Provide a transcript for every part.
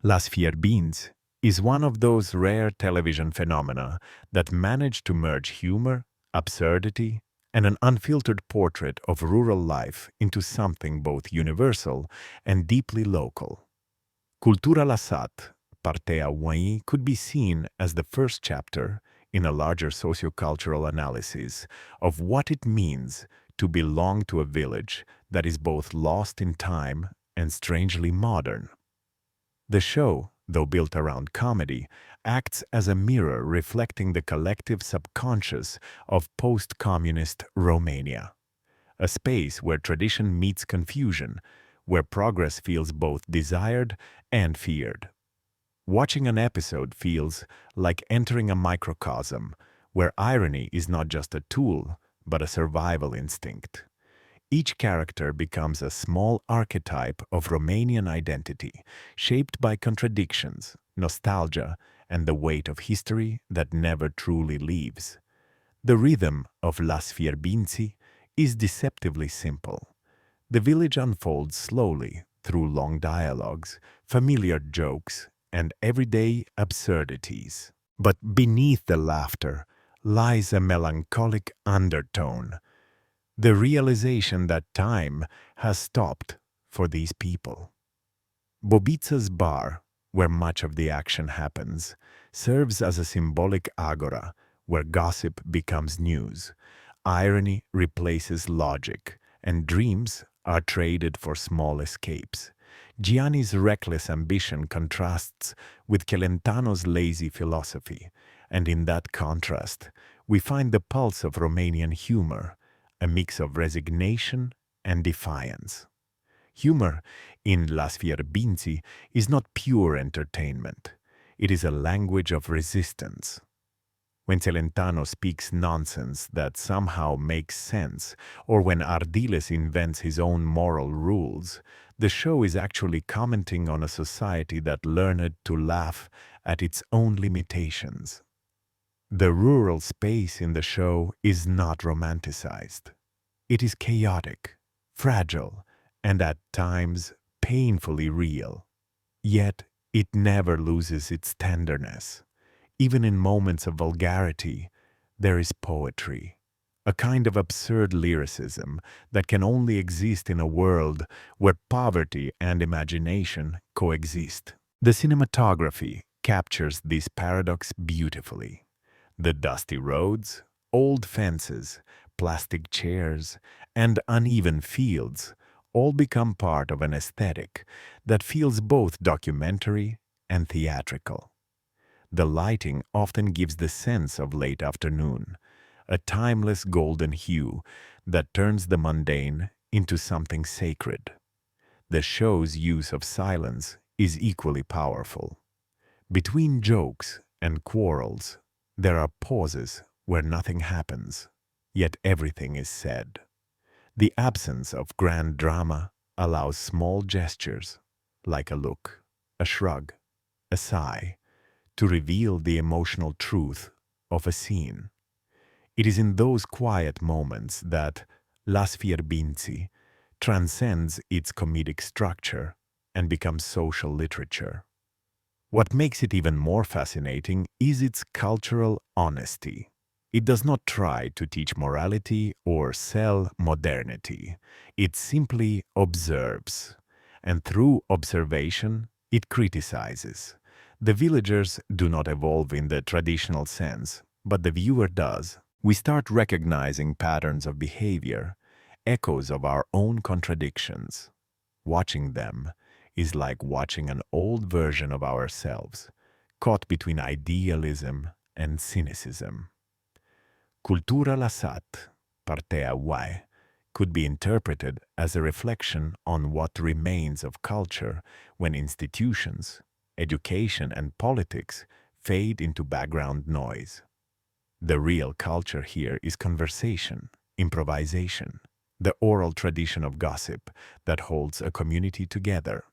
Las Fierbinți is one of those rare television phenomena that manage to merge humor, absurdity, and an unfiltered portrait of rural life into something both universal and deeply local. Cultura la sat, Partea 1 could be seen as the first chapter in a larger sociocultural analysis of what it means to belong to a village that is both lost in time and strangely modern. The show, though built around comedy, acts as a mirror reflecting the collective subconscious of post-communist Romania, a space where tradition meets confusion, where progress feels both desired and feared. Watching an episode feels like entering a microcosm, where irony is not just a tool, but a survival instinct. Each character becomes a small archetype of Romanian identity, shaped by contradictions, nostalgia, and the weight of history that never truly leaves. The rhythm of Las Fierbinți is deceptively simple. The village unfolds slowly through long dialogues, familiar jokes, and everyday absurdities. But beneath the laughter lies a melancholic undertone, the realization that time has stopped for these people. Bobița's bar, where much of the action happens, serves as a symbolic agora where gossip becomes news, irony replaces logic, and dreams are traded for small escapes. Gianni's reckless ambition contrasts with Celentano's lazy philosophy, and in that contrast, we find the pulse of Romanian humor, a mix of resignation and defiance. Humor in Las Fierbinți is not pure entertainment. It is a language of resistance. When Celentano speaks nonsense that somehow makes sense, or when Ardiles invents his own moral rules, the show is actually commenting on a society that learned to laugh at its own limitations. The rural space in the show is not romanticized. It is chaotic, fragile, and at times painfully real. Yet it never loses its tenderness. Even in moments of vulgarity, there is poetry, a kind of absurd lyricism that can only exist in a world where poverty and imagination coexist. The cinematography captures this paradox beautifully. The dusty roads, old fences, plastic chairs, and uneven fields all become part of an aesthetic that feels both documentary and theatrical. The lighting often gives the sense of late afternoon, a timeless golden hue that turns the mundane into something sacred. The show's use of silence is equally powerful. Between jokes and quarrels, there are pauses where nothing happens, yet everything is said. The absence of grand drama allows small gestures, like a look, a shrug, a sigh, to reveal the emotional truth of a scene. It is in those quiet moments that Las Fierbinți transcends its comedic structure and becomes social literature. What makes it even more fascinating is its cultural honesty. It does not try to teach morality or sell modernity. It simply observes, and through observation, it criticizes. The villagers do not evolve in the traditional sense, but the viewer does. We start recognizing patterns of behavior, echoes of our own contradictions. Watching them is like watching an old version of ourselves, caught between idealism and cynicism. Cultura la sat, Partea 1, could be interpreted as a reflection on what remains of culture when institutions, education, and politics fade into background noise. The real culture here is conversation, improvisation, the oral tradition of gossip that holds a community together.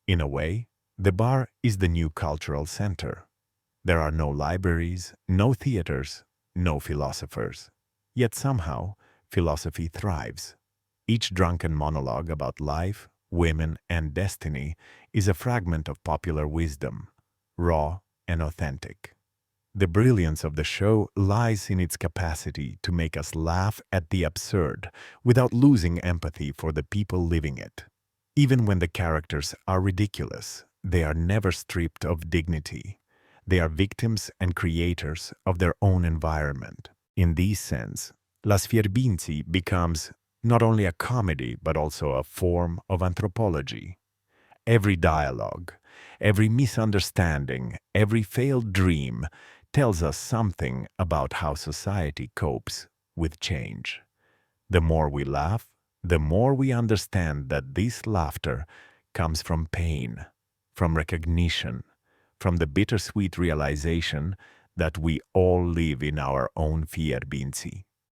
In a way, the bar is the new cultural center. There are no libraries, no theaters, no philosophers. Yet somehow, philosophy thrives. Each drunken monologue about life women, and destiny is a fragment of popular wisdom, raw and authentic. The brilliance of the show lies in its capacity to make us laugh at the absurd without losing empathy for the people living it. Even when the characters are ridiculous, they are never stripped of dignity. They are victims and creators of their own environment. In this sense, Las Fierbinți becomes not only a comedy but also a form of anthropology. Every dialogue, every misunderstanding, every failed dream tells us something about how society copes with change. The more we laugh, the more we understand that this laughter comes from pain, from recognition, from the bittersweet realization that we all live in our own Fierbinți.